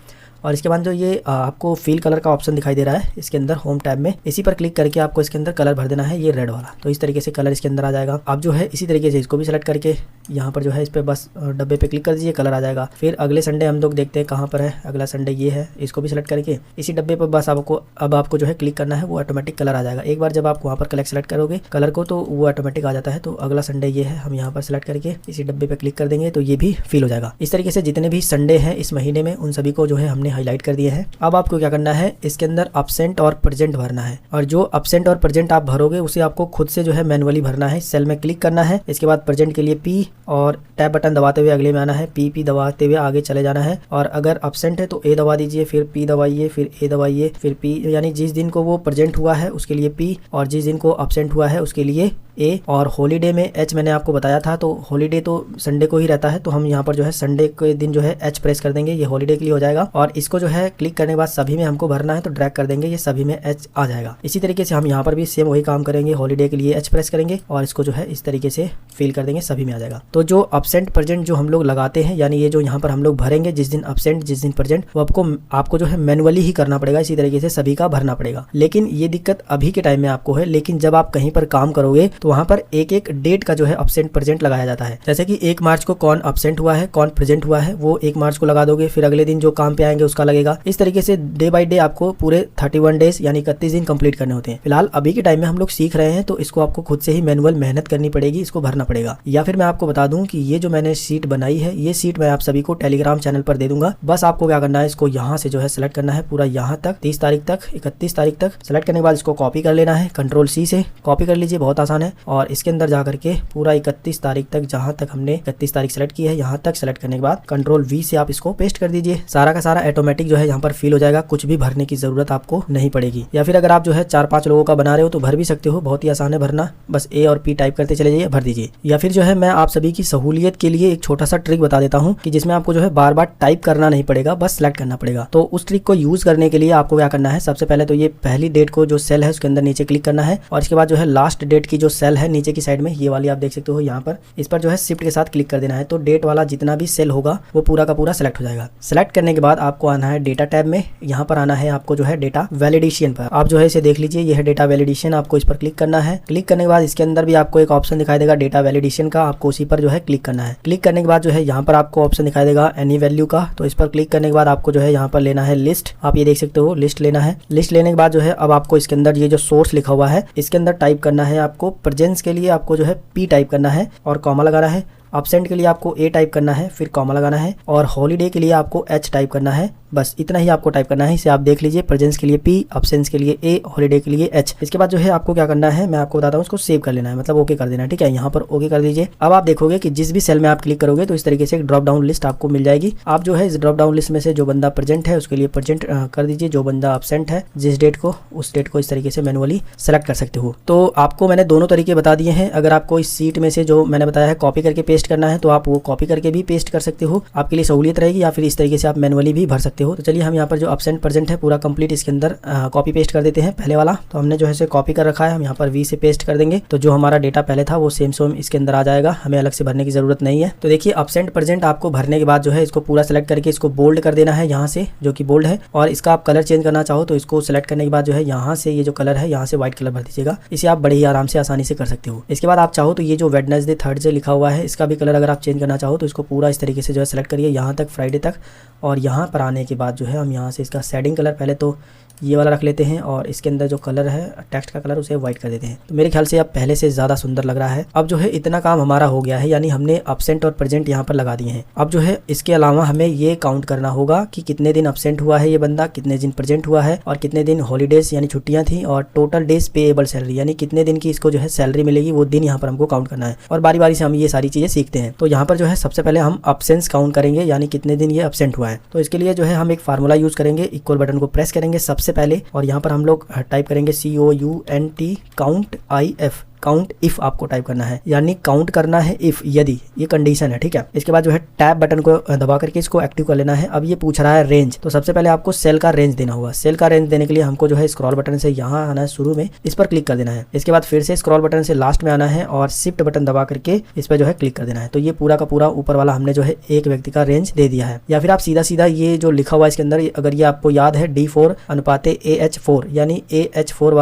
और इसके बाद जो ये आपको फील कलर का ऑप्शन दिखाई दे रहा है इसके अंदर होम टैब में, इसी पर क्लिक करके आपको इसके अंदर कलर भर देना है, ये रेड वाला। तो इस तरीके से कलर इसके अंदर आ जाएगा। आप जो है इसी तरीके से इसको भी सेलेक्ट करके यहाँ पर जो है इस पर बस डब्बे पे क्लिक कर दीजिए, कलर आ जाएगा। फिर अगले संडे हम लोग देखते हैं कहाँ पर है, अगला संडे ये है, इसको भी सेलेक्ट करके इसी डब्बे पर बस आपको जो है क्लिक करना है, वो ऑटोमेटिक कलर आ जाएगा। एक बार जब आप वहाँ पर कलर सेलेक्ट करोगे कलर को तो वो ऑटोमेटिक आ जाता है। तो अगला संडे ये है, हम यहाँ पर सेलेक्ट करके इसी डब्बे पे क्लिक कर देंगे तो ये भी फिल हो जाएगा। इस तरीके से जितने भी संडे हैं इस महीने में उन सभी को जो है हमने हाईलाइट कर दिए हैं। अब आपको क्या करना है, इसके अंदर अब्सेंट और प्रेजेंट भरना है, और जो अब्सेंट और प्रेजेंट आप भरोगे उसे आपको खुद से जो है मैनुअली भरना है। सेल में क्लिक करना है, इसके बाद प्रेजेंट के लिए पी और टैब बटन दबाते हुए अगले में आना है, पी दबाते हुए आगे चले जाना है, और अगर अब्सेंट है तो ए दबा दीजिए, फिर पी दबाइए, फिर ए दबाइए, फिर पी, यानी जिस दिन को वो प्रेजेंट हुआ है उसके लिए पी और जिस दिन को अब्सेंट हुआ है उसके लिए ए। और हॉलीडे में एच मैंने आपको बताया था, तो हॉलीडे तो संडे को ही रहता है, तो हम यहाँ पर जो है संडे के दिन जो है एच प्रेस कर देंगे, ये हॉलीडे के लिए हो जाएगा। और इसको जो है क्लिक करने के बाद सभी में हमको भरना है तो ड्रैग कर देंगे, ये सभी में एच आ जाएगा। इसी तरीके से हम यहाँ पर भी सेम वही काम करेंगे, हॉलीडे के लिए एच प्रेस करेंगे और इसको जो है इस तरीके से फिल कर देंगे, सभी में आ जाएगा। तो जो अब्सेंट प्रेजेंट जो हम लोग लगाते हैं, यानी ये जो यहाँ पर हम लोग भरेंगे जिस दिन अब्सेंट जिस दिन प्रेजेंट, वो आपको जो है मैनुअली ही करना पड़ेगा, इसी तरीके से सभी का भरना पड़ेगा। लेकिन ये दिक्कत अभी के टाइम में आपको है, लेकिन जब आप कहीं पर काम करोगे तो वहाँ पर एक डेट का जो है अब्सेंट प्रेजेंट लगाया जाता है। जैसे कि 1 मार्च को कौन अब्सेंट हुआ है कौन प्रेजेंट हुआ है वो 1 मार्च को लगा दोगे, फिर अगले दिन जो काम पे आएंगे उसका लगेगा। इस तरीके से डे बाय डे आपको पूरे 31 डेज यानी 31 दिन कंप्लीट करने होते हैं। फिलहाल अभी के टाइम में हम लोग सीख रहे हैं, तो इसको आपको खुद से ही मैनुअल मेहनत करनी पड़ेगी, इसको भरना पड़ेगा। या फिर मैं आपको बता दूं कि ये जो मैंने शीट बनाई है, ये शीट मैं आप सभी को टेलीग्राम चैनल पर दे दूंगा। बस आपको क्या करना है, इसको यहाँ से जो है सिलेक्ट करना है पूरा यहाँ तक 30 तारीख तक 31 तारीख तक। सेलेक्ट करने के बाद इसको कॉपी कर लेना है, Ctrl+C से कॉपी कर लीजिए, बहुत आसान है। और इसके अंदर जाकर के पूरा 31 तारीख तक, जहां तक हमने 31 तारीख सेलेक्ट की है यहाँ तक सेलेक्ट करने के बाद Ctrl+V से आप इसको पेस्ट कर दीजिए। सारा का सारा ऑटोमेटिक जो है यहाँ पर फिल हो जाएगा, कुछ भी भरने की जरूरत आपको नहीं पड़ेगी। या फिर अगर आप जो है 4-5 लोगों का बना रहे हो तो भर भी सकते हो, बहुत ही आसान है भरना, बस ए और पी टाइप करते चले जाइए, भर दीजिए। या फिर जो है मैं आप सभी की सहूलियत के लिए एक छोटा सा ट्रिक बता देता हूँ कि जिसमें आपको जो है बार बार टाइप करना नहीं पड़ेगा, बस सेलेक्ट करना पड़ेगा। तो उस ट्रिक को यूज करने के लिए आपको क्या करना है, सबसे पहले तो ये पहली डेट को जो सेल है उसके अंदर नीचे क्लिक करना है, और इसके बाद जो है लास्ट डेट की जो सेल है नीचे की साइड में, ये वाली आप देख सकते हो यहाँ पर, इस पर जो है शिफ्ट के साथ क्लिक कर देना है। तो डेट वाला जितना भी सेल होगा वो पूरा का पूरा सेलेक्ट हो जाएगा। सेलेक्ट करने के बाद आपको आना है डेटा टैब में, यहाँ पर आना है आपको जो है डेटा वैलिडेशन पर। आप जो है इसे देख लीजिए, ये है डेटा वैलिडेशन, आपको इस पर क्लिक करना है। क्लिक करने के बाद इसके अंदर भी आपको एक ऑप्शन दिखाई देगा डेटा वैलिडेशन का, आपको उसी पर जो है क्लिक करना है। क्लिक करने के बाद जो है यहाँ पर आपको ऑप्शन दिखाई देगा एनी वैल्यू का, तो इस पर क्लिक करने के बाद आपको जो है यहाँ पर लेना है लिस्ट, आप ये देख सकते हो लिस्ट लेना है। लिस्ट लेने के बाद जो है अब आपको इसके अंदर ये जो सोर्स लिखा हुआ है इसके अंदर टाइप करना है, आपको प्रेजेंस के लिए आपको जो है पी टाइप करना है और कॉमा लगाना है, एब्सेंट के लिए आपको ए टाइप करना है, फिर कॉमा लगाना है, और हॉलीडे के लिए आपको एच टाइप करना है। बस इतना ही आपको टाइप करना है। इसे आप देख लीजिए, प्रेजेंस के लिए पी, एब्सेंस के लिए ए, हॉलीडे के लिए एच। इसके बाद जो है आपको क्या करना है मैं आपको बताता हूँ, उसको सेव कर लेना है, मतलब ओके कर देना है। ठीक है, यहाँ पर ओके कर दीजिए। अब आप देखोगे कि जिस भी सेल में आप क्लिक करोगे तो इस तरीके से एक ड्रॉप डाउन लिस्ट आपको मिल जाएगी। आप जो है इस ड्रॉप डाउन लिस्ट में से जो बंदा प्रेजेंट है उसके लिए प्रेजेंट कर दीजिए, जो बंदा एब्सेंट है जिस डेट को, उस डेट को इस तरीके से मैनुअली सेलेक्ट कर सकते हो। तो आपको मैंने दोनों तरीके बता दिए हैं। अगर आपको इस सीट में से जो मैंने बताया है कॉपी करके पेस्ट करना है तो आप वो कॉपी करके भी पेस्ट कर सकते हो, आपके लिए सहूलियत रहेगी, या फिर इस तरीके से आप मैनुअली भी भर सकते हो। तो चलिए हम यहाँ पर जो एब्सेंट प्रेजेंट है पूरा कंप्लीट इसके अंदर कॉपी पेस्ट कर देते हैं। पहले वाला तो हमने जो है कॉपी कर रखा है, हम यहाँ पर वी से पेस्ट कर देंगे, तो जो हमारा डेटा पहले था वो सेम इसके अंदर आ जाएगा, हमें अलग से भरने की जरूरत नहीं है। तो देखिए एब्सेंट प्रेजेंट आपको भरने के बाद जो है इसको पूरा सेलेक्ट करके इसको बोल्ड कर देना है यहाँ से, जो कि बोल्ड है, और इसका आप कलर चेंज करना चाहो तो इसको सेलेक्ट करने के बाद जो है यहाँ से ये जो कलर है यहाँ से व्हाइट कलर भर दीजिएगा। इसे आप बड़े ही आराम से आसानी से कर सकते हो। इसके बाद आप चाहो तो ये जो वेडनेसडे थर्सडे लिखा हुआ है इसका भी कलर अगर आप चेंज करना चाहो तो इसको पूरा इस तरीके से जो है सेलेक्ट करिए यहाँ तक, फ्राइडे तक, और यहाँ पर आने के बाद जो है हम यहाँ से इसका शेडिंग कलर पहले तो ये वाला रख लेते हैं, और इसके अंदर जो कलर है टेक्स्ट का कलर उसे व्हाइट कर देते हैं। तो मेरे ख्याल से अब पहले से ज़्यादा सुंदर लग रहा है। अब जो है इतना काम हमारा हो गया है, यानी हमने एब्सेंट और प्रेजेंट यहाँ पर लगा दिए हैं। अब जो है इसके अलावा हमें ये काउंट करना होगा कि कितने दिन एब्सेंट हुआ है ये बंदा, कितने दिन प्रेजेंट हुआ है, और कितने दिन हॉलीडेज यानी छुट्टियाँ थी, और टोटल डेज पेएबल सैलरी यानी कितने दिन की इसको जो है सैलरी मिलेगी वो दिन यहाँ पर हमको काउंट करना है। और बारी बारी से हम ये सारी चीज़ें सीखते हैं। तो यहाँ पर जो है सबसे पहले हम एब्सेंस काउंट करेंगे, यानी कितने दिन ये एब्सेंट हुआ है। तो इसके लिए जो है हम एक फार्मूला यूज करेंगे, इक्वल बटन को प्रेस करेंगे सबसे पहले, और यहाँ पर हम लोग टाइप करेंगे COUNT count IF, count if आपको टाइप करना है, यानी काउंट करना है इफ, यदि, ये कंडीशन है। ठीक है, इसके बाद जो है टैब बटन को दबा करके इसको एक्टिव कर लेना है। अब ये पूछ रहा है रेंज, तो सबसे पहले आपको सेल का रेंज देना होगा। सेल का रेंज देने के लिए हमको जो है स्क्रॉल बटन से यहाँ आना है, शुरू में इस पर क्लिक कर देना है। इसके बाद फिर से स्क्रॉल बटन से लास्ट में आना है और शिफ्ट बटन दबा करके इस पर जो है क्लिक कर देना है। तो ये पूरा का पूरा ऊपर वाला हमने जो है एक व्यक्ति का रेंज दे दिया है। या फिर आप सीधा सीधा ये जो लिखा हुआ है इसके अंदर, अगर ये आपको याद है D4 अनुपाते AH4, यानी AH4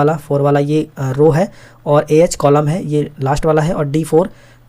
वाला ये रो है और AH कॉलम है, ये लास्ट वाला है, और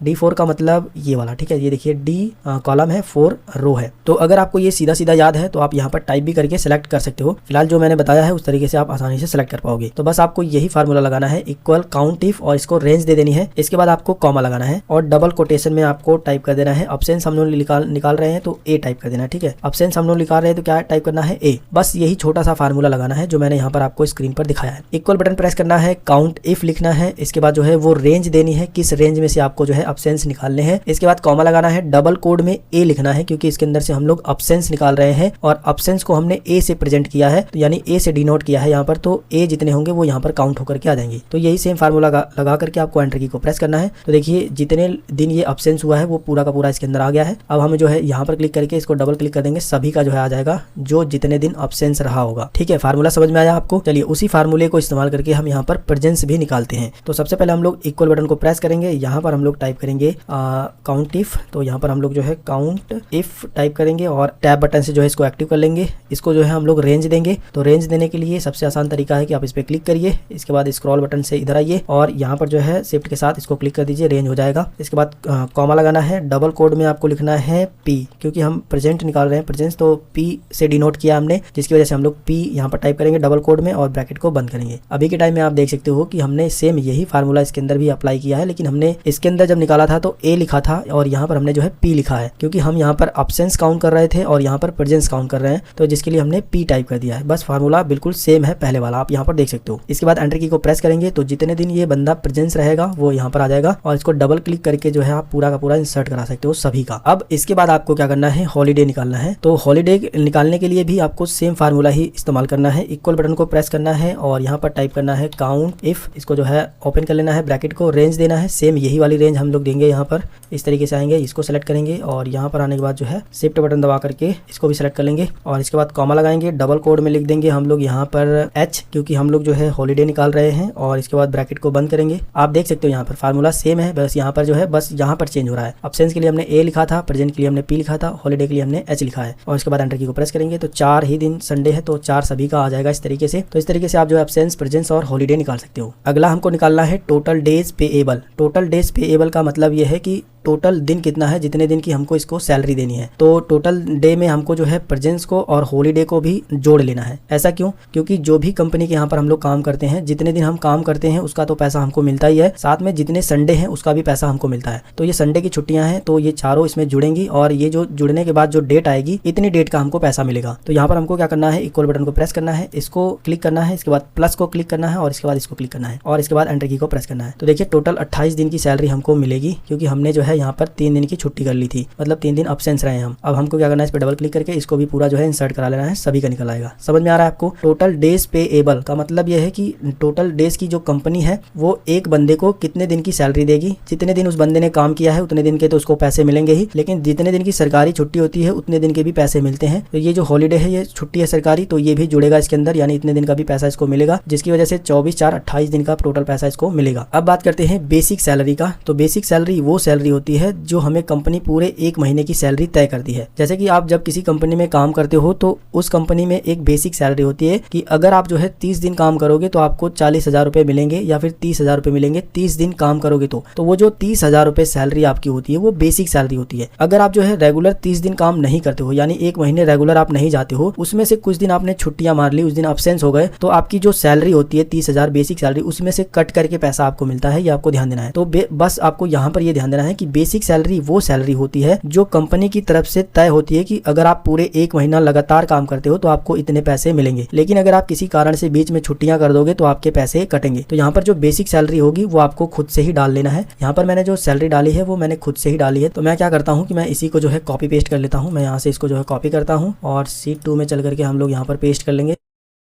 D4 का मतलब ये वाला। ठीक है, ये देखिए D कॉलम है, 4 रो है। तो अगर आपको ये सीधा सीधा याद है तो आप यहाँ पर टाइप भी करके सेलेक्ट कर सकते हो। फिलहाल जो मैंने बताया है उस तरीके से आप आसानी से सेलेक्ट कर पाओगे। तो बस आपको यही फार्मूला लगाना है, इक्वल काउंट इफ, और इसको रेंज दे देनी है। इसके बाद आपको कॉमा लगाना है और डबल कोटेशन में आपको टाइप कर देना है एब्सेंस हम लोग निकाल रहे हैं तो ए टाइप कर देना है। ठीक है, एब्सेंस हम लोग निकाल रहे हैं तो क्या टाइप करना है ए। बस यही छोटा सा फार्मूला लगाना है जो मैंने यहाँ पर आपको स्क्रीन पर दिखाया है। इक्वल बटन प्रेस करना है, काउंट इफ लिखना है, इसके बाद जो है वो रेंज देनी है, किस रेंज में से आपको जो है एब्सेंस निकालने हैं। इसके बाद कॉमा लगाना है, डबल कोड में ए लिखना है, क्योंकि इसके अंदर से हम लोग एब्सेंस निकाल रहे हैं और एब्सेंस को हमने ए से प्रेजेंट किया है, तो यानी ए से डिनोट किया है यहाँ पर, तो ए जितने होंगे वो यहाँ पर काउंट होकर के आ जाएंगे। तो यही सेम फार्मूला लगा करके आपको एंटर की को प्रेस करना है। तो देखिए जितने दिन ये एब्सेंस हुआ है वो पूरा का पूरा इसके अंदर आ गया है। अब हम जो है यहाँ पर क्लिक करके इसको डबल क्लिक कर देंगे, सभी का जो है आ जाएगा जो जितने दिन एब्सेंस रहा होगा। ठीक है, फार्मूला समझ में आया आपको। चलिए उसी फार्मूले को इस्तेमाल करके हम यहाँ पर प्रेजेंस भी निकालते हैं। तो सबसे पहले हम लोग इक्वल बटन को प्रेस करेंगे, यहाँ पर हम लोग टाइप करेंगे काउंट इफ, तो यहाँ पर हम लोग जो है काउंट इफ टाइप करेंगे और टैब बटन से जो है इसको एक्टिव कर लेंगे। इसको जो है हम लोग रेंज देंगे। तो रेंज देने के लिए सबसे आसान तरीका है कि आप इस पर क्लिक करिए, इसके बाद स्क्रॉल बटन से इधर आइए और यहाँ पर जो है शिफ्ट के साथ इसको क्लिक कर दीजिए, रेंज हो जाएगा। इसके बाद कॉमा लगाना है, डबल कोड में आपको लिखना है P, क्योंकि हम प्रेजेंट निकाल रहे हैं, प्रेजेंस तो P से डिनोट किया हमने, जिसकी वजह से हम लोग P यहाँ पर टाइप करेंगे डबल कोड में और ब्रैकेट को बंद करेंगे। अभी के टाइम में आप देख सकते हो कि हमने सेम यही फार्मूला इसके अंदर भी अप्लाई किया है, लेकिन हमने इसके अंदर जब निकाला था तो A लिखा था और यहाँ पर हमने जो है P लिखा है, क्योंकि हम यहाँ पर एब्सेंस काउंट कर रहे थे और यहाँ पर प्रेजेंस काउंट कर रहे हैं, तो जिसके लिए हमने P टाइप कर दिया है। बस फार्मूला बिल्कुल सेम है पहले वाला, आप यहाँ पर देख सकते हो। इसके बाद एंटर की को प्रेस करेंगे तो जितने दिन ये बंदा प्रेजेंस रहेगा वो यहाँ पर आ जाएगा और इसको डबल क्लिक करके जो है आप पूरा का पूरा इंसर्ट करा सकते हो सभी का। अब इसके बाद आपको क्या करना है, हॉलीडे निकालना है। तो हॉलीडे निकालने के लिए भी आपको सेम फार्मूला ही इस्तेमाल करना है। इक्वल बटन को प्रेस करना है और यहाँ पर टाइप करना है काउंट इफ, इसको जो है ओपन कर लेना है, ब्रैकेट को रेंज देना है, सेम यही वाली रेंज हम लोग देंगे। यहाँ पर इस तरीके से आएंगे, इसको सेलेक्ट करेंगे और यहाँ पर आने के बाद जो है शिफ्ट बटन दबा करके इसको भी सेलेक्ट कर लेंगे और इसके बाद कॉमा लगाएंगे, डबल कोड में लिख देंगे हम लोग यहाँ पर H, क्योंकि हम लोग जो है हॉलीडे निकाल रहे हैं, और इसके बाद ब्रैकेट को बंद करेंगे। आप देख सकते हो यहाँ पर फार्मूला सेम है, बस यहाँ पर जो है बस यहाँ पर चेंज हो रहा है। एब्सेंस के लिए हमने A लिखा था, प्रेजेंट के लिए हमने P लिखा था, हॉलीडे के लिए हमने H लिखा है। और इसके बाद एंटर की को प्रेस करेंगे तो 4 ही दिन संडे है तो 4 सभी का आ जाएगा इस तरीके से। तो इस तरीके से आप जो है एब्सेंस, प्रेजेंस और हॉलीडे निकाल सकते हो। अगला हमको निकालना है total days payable. Total days payable का मतलब ये है कि टोटल दिन कितना है, जितने दिन की हमको इसको सैलरी देनी है। तो टोटल डे में हमको जो है प्रेजेंस को और हॉलीडे को भी जोड़ लेना है। ऐसा क्यों? क्योंकि जो भी कंपनी के यहाँ पर हम लोग काम करते हैं, जितने दिन हम काम करते हैं उसका तो पैसा हमको मिलता ही है, साथ में जितने संडे हैं उसका भी पैसा हमको मिलता है। तो ये संडे की छुट्टियां हैं, तो ये चारों इसमें जुड़ेंगी और ये जो जुड़ने के बाद जो डेट आएगी, इतनी डेट का हमको पैसा मिलेगा। तो यहाँ पर हमको क्या करना है, इक्वल बटन को प्रेस करना है, इसको क्लिक करना है, इसके बाद प्लस को क्लिक करना है और इसके बाद इसको क्लिक करना है और इसके बाद एंटर की को प्रेस करना है। तो देखिए टोटल 28 दिन की सैलरी हमको मिलेगी, क्योंकि हमने जो है यहाँ पर 3 दिन की छुट्टी कर ली थी, मतलब 3 दिन अब्सेंस रहे हम। अब हमको क्या करना है, इस पर डबल क्लिक करके इसको भी पूरा जो है इंसर्ट करा लेना है, सभी का निकल आएगा। समझ में आ रहा है आपको? टोटल डेज पेएबल का मतलब यह है कि टोटल डेज की जो कंपनी है वो एक बंदे को कितने दिन की सैलरी देगी, जितने दिन उस बंदे ने काम किया है उतने दिन के तो उसको पैसे मिलेंगे ही, लेकिन जितने दिन की सरकारी छुट्टी होती है उतने दिन के भी पैसे मिलते हैं। तो ये जो हॉलीडे है, ये छुट्टी है सरकारी, तो ये भी जुड़ेगा इसके अंदर, यानी इतने दिन का भी पैसा इसको मिलेगा, जिसकी वजह से 24/4 दिन का टोटल पैसा इसको मिलेगा। अब बात करते हैं बेसिक सैलरी का। तो बेसिक सैलरी वो सैलरी होती है जो हमें कंपनी पूरे 1 महीने की सैलरी तय करती है। जैसे कि आप जब किसी कंपनी में काम करते हो तो उस कंपनी में एक बेसिक सैलरी होती है कि अगर आप जो है 30 दिन काम करोगे तो आपको 40,000 रुपए मिलेंगे या फिर 30,000 रुपए मिलेंगे 30 दिन काम करोगे तो वो जो 30,000 रुपए सैलरी आपकी होती है वो बेसिक सैलरी होती है। अगर आप जो है रेगुलर 30 दिन काम नहीं करते हो, यानी 1 महीने रेगुलर आप नहीं जाते हो, उसमें से कुछ दिन आपने छुट्टियां मार ली, उस दिन अब्सेंस हो गए, तो आपकी जो सैलरी होती है 30,000 बेसिक सैलरी, उसमें से कट करके पैसा आपको मिलता है। ये आपको ध्यान देना है। तो बस आपको यहाँ पर ये ध्यान देना है कि बेसिक सैलरी वो सैलरी होती है जो कंपनी की तरफ से तय होती है कि अगर आप पूरे 1 महीना लगातार काम करते हो तो आपको इतने पैसे मिलेंगे, लेकिन अगर आप किसी कारण से बीच में छुट्टियां कर दोगे तो आपके पैसे कटेंगे। तो यहाँ पर जो बेसिक सैलरी होगी वो आपको खुद से ही डाल लेना है। यहाँ पर मैंने जो सैलरी डाली है वो मैंने खुद से ही डाली है। तो मैं क्या करता हूँ कि मैं इसी को जो है कॉपी पेस्ट कर लेता हूँ। मैं यहाँ से इसको जो है कॉपी करता हूँ और शीट 2 में चल करके हम लोग यहाँ पर पेस्ट कर लेंगे।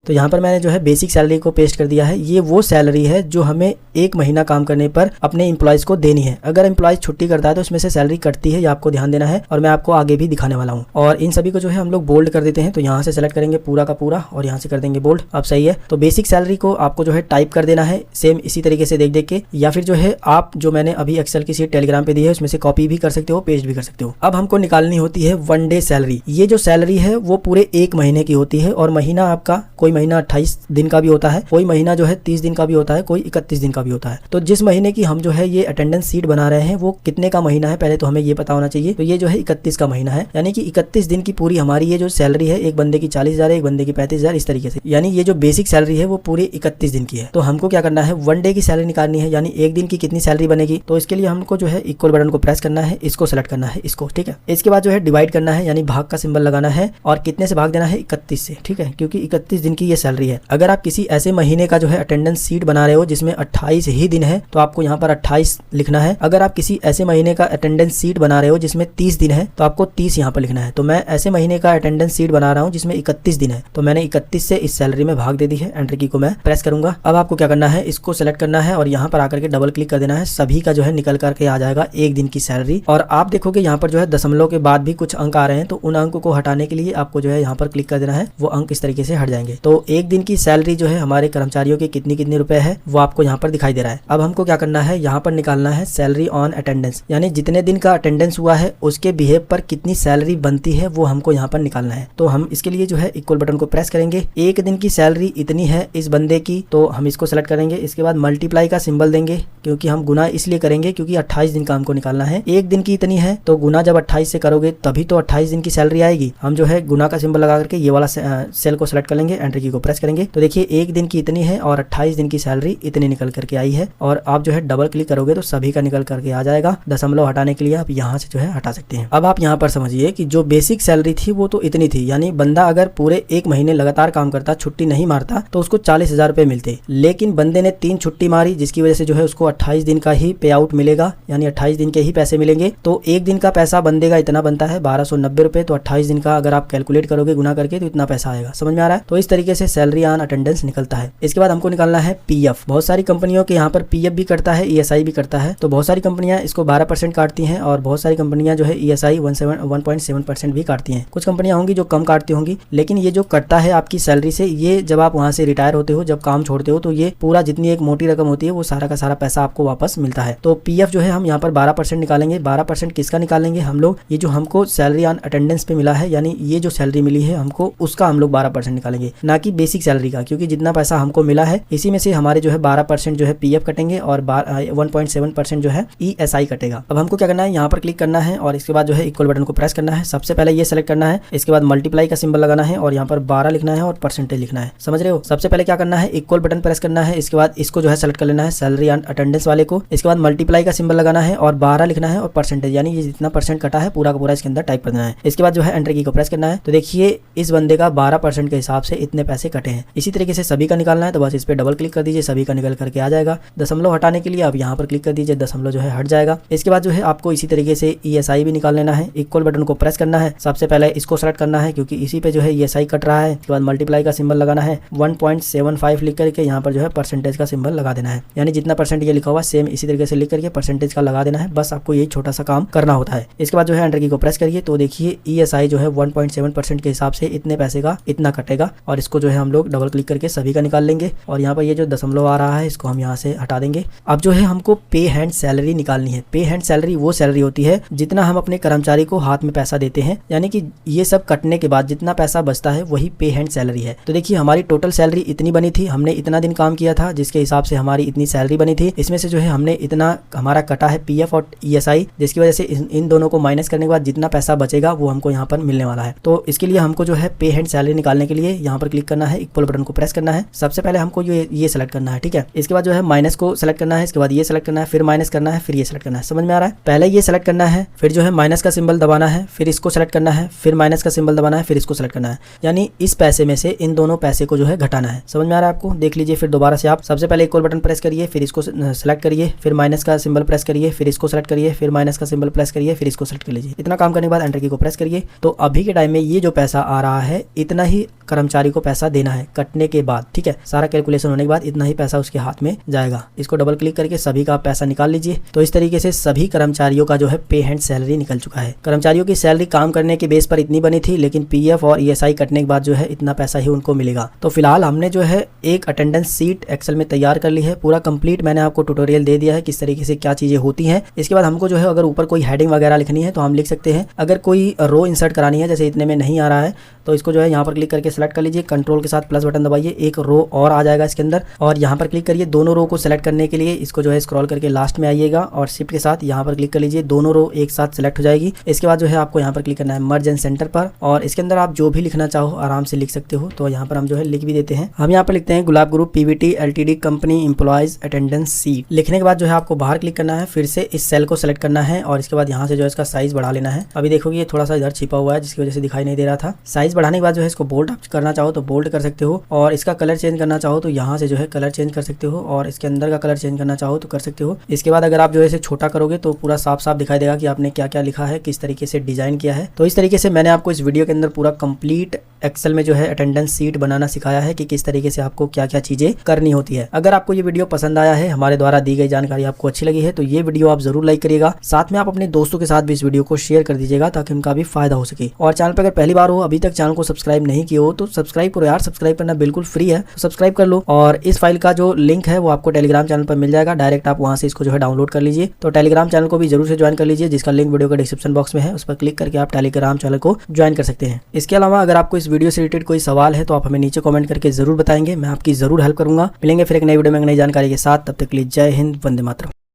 तो यहाँ पर मैंने जो है बेसिक सैलरी को पेस्ट कर दिया है। ये वो सैलरी है जो हमें 1 महीना काम करने पर अपने एम्प्लॉयज को देनी है। अगर एम्प्लॉयज छुट्टी करता है तो उसमें से सैलरी कटती है, ये आपको ध्यान देना है और मैं आपको आगे भी दिखाने वाला हूँ। और इन सभी को जो है हम लोग बोल्ड कर देते हैं। तो यहाँ से सेलेक्ट करेंगे पूरा का पूरा और यहाँ से कर देंगे बोल्ड। अब सही है। तो बेसिक सैलरी को आपको जो है टाइप कर देना है सेम इसी तरीके से देख के, या फिर जो है आप जो मैंने अभी एक्सेल की शीट टेलीग्राम पे दी है उसमें से कॉपी भी कर सकते हो, पेस्ट भी कर सकते हो। अब हमको निकालनी होती है 1 डे सैलरी। ये जो सैलरी है वो पूरे 1 महीने की होती है और महीना आपका कोई महीना 28 दिन का भी होता है, कोई महीना जो है 30 दिन का भी होता है, कोई 31 दिन का भी होता है। तो जिस महीने की हम जो है ये अटेंडेंस शीट बना रहे हैं वो कितने का महीना है पहले तो हमें ये पता होना चाहिए। तो ये जो है 31 का महीना है, यानी कि 31 दिन की पूरी हमारी ये जो सैलरी है, एक बंदे की 40,000 है, एक बंदे की 35,000, इस तरीके से, यानी ये जो बेसिक सैलरी है वो पूरी 31 दिन की है। तो हमको क्या करना है, 1 डे की सैलरी निकालनी है, यानी एक दिन की कितनी सैलरी बनेगी। तो इसके लिए हमको जो है इक्वल बटन को प्रेस करना है, इसको सेलेक्ट करना है, इसको, ठीक है। इसके बाद जो है डिवाइड करना है, यानी भाग का सिंबल लगाना है और कितने से भाग देना है, 31 से, ठीक है, क्योंकि 31 दिन की ये सैलरी है। अगर आप किसी ऐसे महीने का जो है अटेंडेंस शीट बना रहे हो जिसमें 28 ही दिन है तो आपको यहाँ पर 28 लिखना है। अगर आप किसी ऐसे महीने का अटेंडेंस शीट बना रहे हो जिसमें 30 दिन है तो आपको 30 यहाँ पर लिखना है। तो मैं ऐसे महीने का अटेंडेंस शीट बना रहा हूँ जिसमें 31 दिन है, तो मैंने 31 से इस सैलरी में भाग दे दी है। एंटर की को मैं प्रेस करूंगा। अब आपको क्या करना है, इसको सेलेक्ट करना है और यहाँ पर आकर के डबल क्लिक कर देना है। सभी का जो है निकल करके आ जाएगा 1 दिन की सैलरी। और आप देखोगे यहाँ पर जो है दशमलव के बाद भी कुछ अंक आ रहे हैं, तो उन अंक को हटाने के लिए आपको जो है यहाँ पर क्लिक कर देना है, वो अंक इस तरीके से हट जाएंगे। तो 1 दिन की सैलरी जो है हमारे कर्मचारियों की कितनी रुपए है वो आपको यहाँ पर दिखाई दे रहा है। अब हमको क्या करना है, यहाँ पर निकालना है सैलरी ऑन अटेंडेंस, यानी जितने दिन का अटेंडेंस हुआ है उसके बिहेव पर कितनी सैलरी बनती है वो हमको यहाँ पर निकालना है। तो हम इसके लिए जो है इक्वल बटन को प्रेस करेंगे। 1 दिन की सैलरी इतनी है इस बंदे की, तो हम इसको सेलेक्ट करेंगे। इसके बाद मल्टीप्लाई का सिंबल देंगे, क्योंकि हम गुना इसलिए करेंगे क्योंकि 28 दिन का हमको निकालना है। 1 दिन की इतनी है तो गुना जब 28 से करोगे तभी तो 28 दिन की सैलरी आएगी। हम जो है गुना का सिंबल लगा करके ये वाला सेल को सिलेक्ट कर लेंगे, एंटर की को प्रेस करेंगे। तो देखिए 1 दिन की इतनी है और 28 दिन की सैलरी इतनी निकल करके आई है। और आप जो है डबल क्लिक करोगे तो सभी का निकल करके आ जाएगा। दशमलव हटाने के लिए आप यहाँ से जो है हटा सकते हैं। अब आप यहाँ पर समझिए कि जो बेसिक सैलरी थी वो तो इतनी थी, यानी बंदा अगर पूरे 1 महीने लगातार काम करता, छुट्टी नहीं मारता, तो उसको 40,000 रुपए मिलते। लेकिन बंदे ने 3 छुट्टी मारी जिसकी वजह से जो है उसको 28 दिन का ही पे आउट मिलेगा, यानी 28 दिन के ही पैसे मिलेंगे। तो 1 दिन का पैसा बंदे का इतना बनता है 1290 रुपए। तो 28 दिन का अगर आप कैलकुलेट करोगे गुना करके तो इतना पैसा आएगा। समझ में आ रहा है? तो इस तरीके से सैलरी ऑन अटेंडेंस निकलता है। इसके बाद हमको निकालना है पीएफ। बहुत सारी कंपनियों के यहाँ पर पीएफ भी कटता है, ईएसआई भी करता है। तो बहुत सारी कंपनियां इसको 12% काटती हैं और बहुत सारी कंपनियां जो है ईएसआई 1.7% भी काटती हैं। कुछ कंपनियां होंगी जो कम काटती होंगी, लेकिन ये जो कटता है आपकी सैलरी से, ये जब आप वहां से रिटायर होते हो, जब काम छोड़ते हो, तो ये पूरा जितनी एक मोटी रकम होती है वो सारा का सारा पैसा आपको वापस मिलता है। तो पीएफ जो है हम यहाँ पर 12% निकालेंगे। 12% किसका निकालेंगे हम लोग, ये जो हमको सैलरी ऑन अटेंडेंस पे मिला है, यानी ये जो सैलरी मिली है हमको, उसका हम लोग 12% निकालेंगे, ना ना कि बेसिक सैलरी का, क्योंकि जितना पैसा हमको मिला है इसी में से हमारे जो है 12% जो है पीएफ कटेंगे और 1.7% जो है ईएसआई कटेगा। अब हमको क्या करना है, यहाँ पर क्लिक करना है और इसके बाद जो है इक्वल बटन को प्रेस करना है। सबसे पहले ये सेलेक्ट करना है, इसके बाद मल्टीप्लाई का सिंबल लगाना है और यहाँ पर 12 लिखना है और परसेंटेज लिखना है। समझ रहे हो? सबसे पहले क्या करना है, इक्वल बटन प्रेस करना है, इसके बाद इसको जो है सेलेक्ट कर लेना है सैलरी एंड अटेंडेंस वाले को। इसके बाद मल्टीप्लाई का सिंबल लगाना है और 12 लिखना है और परसेंटेज, यानी ये जितना परसेंट कटा है पूरा का पूरा इसके अंदर टाइप करना है। इसके बाद जो है एंटर की को प्रेस करना है। तो देखिए इस बंदे का 12% के हिसाब से इतने पैसे कटे हैं। इसी तरीके से सभी का निकालना है, तो बस इस पर डबल क्लिक कर दीजिए, सभी का निकल करके आ जाएगा। दशमलव हटाने के लिए आप यहाँ पर क्लिक कर दीजिए, दशमलव जो है हट जाएगा। इसके बाद जो है आपको इसी तरीके से ईएसआई भी निकाल लेना है। इक्वल बटन को प्रेस करना है, सबसे पहले इसको सेलेक्ट करना है क्योंकि इसी पे जो है ईएसआई कट रहा है। इसके बाद मल्टीप्लाई का सिंबल लगाना है, 1.75 लिख करके यहाँ पर जो है परसेंटेज का सिंबल लगा देना है, यानी जितना परसेंट ये लिखा हुआ सेम इसी तरीके से लिख करके परसेंटेज का लगा देना है। बस आपको यही छोटा सा काम करना होता है। इसके बाद जो है एंटर की को प्रेस करिए, तो देखिए ईएसआई जो है 1.7% के हिसाब से इतने पैसे का इतना कटेगा और इसको जो है हम लोग डबल क्लिक करके सभी का निकाल लेंगे और यहाँ पर ये जो दशमलव आ रहा है इसको हम यहाँ से हटा देंगे। अब जो है हमको पे हैंड सैलरी निकालनी है। पे हैंड सैलरी वो सैलरी होती है जितना हम अपने कर्मचारी को हाथ में पैसा देते हैं, यानी कि ये सब कटने के बाद जितना पैसा बचता है वही पे हैंड सैलरी है। तो देखिए हमारी टोटल सैलरी इतनी बनी थी, हमने इतना दिन काम किया था जिसके हिसाब से हमारी इतनी सैलरी बनी थी। इसमें से जो है हमने इतना हमारा कटा है पीएफ और ईएसआई, जिसकी वजह से इन दोनों को माइनस करने के बाद जितना पैसा बचेगा वो हमको यहाँ पर मिलने वाला है। तो इसके लिए हमको जो है पे हैंड सैलरी निकालने के लिए यहाँ पर क्लिक करना है, इक्वल बटन को प्रेस करना है। सबसे पहले हमको ये सेलेक्ट करना है, ठीक है। इसके बाद जो है माइनस को सेलेक्ट करना है, इसके बाद ये सेलेक्ट करना है, फिर माइनस करना है, फिर ये सेलेक्ट करना है। समझ में आ रहा है? पहले ये सेलेक्ट करना है, फिर जो है माइनस का सिंबल दबाना है, फिर इसको सेलेक्ट करना है, फिर माइनस का सिंबल दबाना है, फिर इसको सेलेक्ट करना है, यानी इस पैसे में से इन दोनों पैसे को जो है घटाना है। समझ में आ रहा है आपको? देख लीजिए फिर दोबारा से आप सबसे पहले इक्वल बटन प्रेस करिए, फिर इसको सेलेक्ट करिए, फिर माइनस का सिंबल प्रेस करिए, फिर इसको सेलेक्ट करिए, फिर माइनस का सिंबल प्रेस करिए, फिर इसको सेलेक्ट कर लीजिए। इतना काम करने के बाद एंटर की को प्रेस करिए। तो अभी के टाइम में ये जो पैसा आ रहा है इतना ही कर्मचारी को पैसा देना है कटने के बाद, ठीक है। सारा कैलकुलेशन होने के बाद इतना ही पैसा उसके हाथ में जाएगा। इसको डबल क्लिक करके सभी का पैसा निकाल लीजिए। तो इस तरीके से सभी कर्मचारियों का जो है पे हैंड सैलरी निकल चुका है। कर्मचारियों की सैलरी काम करने के बेस पर इतनी बनी थी, लेकिन पीएफ और ईएसआई कटने के बाद जो है इतना पैसा ही उनको मिलेगा। तो फिलहाल हमने जो है एक अटेंडेंस सीट एक्सेल में तैयार कर ली है, पूरा कंप्लीट मैंने आपको ट्यूटोरियल दे दिया है किस तरीके से क्या चीजें होती हैं। इसके बाद हमको जो है अगर ऊपर कोई हेडिंग वगैरह लिखनी है तो हम लिख सकते हैं। अगर कोई रो इंसर्ट करानी है, जैसे इतने में नहीं आ रहा है, तो इसको जो है यहाँ पर क्लिक करके सेलेक्ट कर लीजिए, कंट्रोल के साथ प्लस बटन दबाइए, एक रो और आ जाएगा इसके अंदर, और यहाँ पर क्लिक करिए। दोनों रो को सेलेक्ट करने के लिए इसको जो है स्क्रॉल करके लास्ट में आइएगा और शिफ्ट के साथ यहाँ पर क्लिक कर लीजिए, दोनों रो एक साथ सेलेक्ट हो जाएगी। इसके बाद जो है आपको यहाँ पर क्लिक करना है मर्ज एंड सेंटर पर, और इसके अंदर आप जो भी लिखना चाहो आराम से लिख सकते हो। तो यहाँ पर हम जो है लिख भी देते हैं। हम यहाँ पर लिखते हैं Gulab group Pvt Ltd company employees attendance sheet. लिखने के बाद जो है आपको बाहर क्लिक करना है, फिर से इस सेल को सेलेक्ट करना है और इसके बाद यहाँ से जो है इसका साइज बढ़ा लेना है। अभी देखोगे ये थोड़ा सा इधर छिपा हुआ है जिसकी वजह से दिखाई नहीं दे रहा था। साइज बढ़ाने के बाद जो है इसको बोल्ड करना चाहो तो बोल्ड कर सकते हो, और इसका कलर चेंज करना चाहो तो यहाँ से जो है कलर चेंज कर सकते हो, और इसके अंदर का कलर चेंज करना चाहो तो कर सकते हो। इसके बाद अगर आप जो है इसे छोटा करोगे तो पूरा साफ साफ दिखाई देगा कि आपने क्या क्या लिखा है, किस तरीके से डिजाइन किया है। तो इस तरीके से मैंने आपको इस वीडियो के अंदर पूरा कंप्लीट एक्सेल में जो है अटेंडेंस सीट बनाना सिखाया है कि किस तरीके से आपको क्या क्या चीजें करनी होती है। अगर आपको ये वीडियो पसंद आया है, हमारे द्वारा दी गई जानकारी आपको अच्छी लगी है, तो ये वीडियो आप जरूर लाइक करिएगा। साथ में आप अपने दोस्तों के साथ भी इस वीडियो को शेयर कर दीजिएगा ताकि उनका भी फायदा हो सके। और चैनल पर अगर पहली बार हो, अभी तक चैनल को सब्सक्राइब नहीं किया हो तो सब्सक्राइब करो यार, सब्सक्राइब करना बिल्कुल फ्री है, तो सब्सक्राइब कर लो। और इस फाइल का जो लिंक है वो आपको टेलीग्राम चैनल पर मिल जाएगा, डायरेक्ट आप वहां से इसको जो है डाउनलोड कर लीजिए। तो टेलीग्राम चैनल को भी जरूर से ज्वाइन कर लीजिए, जिसका लिंक वीडियो का डिस्क्रिप्शन बॉक्स में है, उस पर क्लिक करके आप टेलीग्राम चैनल को ज्वाइन कर सकते हैं। इसके अलावा अगर आपको इस वीडियो से रिलेटेड कोई सवाल है तो आप हमें नीचे कमेंट करके जरूर बताएंगे, मैं आपकी जरूर हेल्प करूंगा। मिलेंगे फिर एक नई वीडियो में एक नई जानकारी के साथ, तब तक के लिए जय हिंद, वंदे मातरम।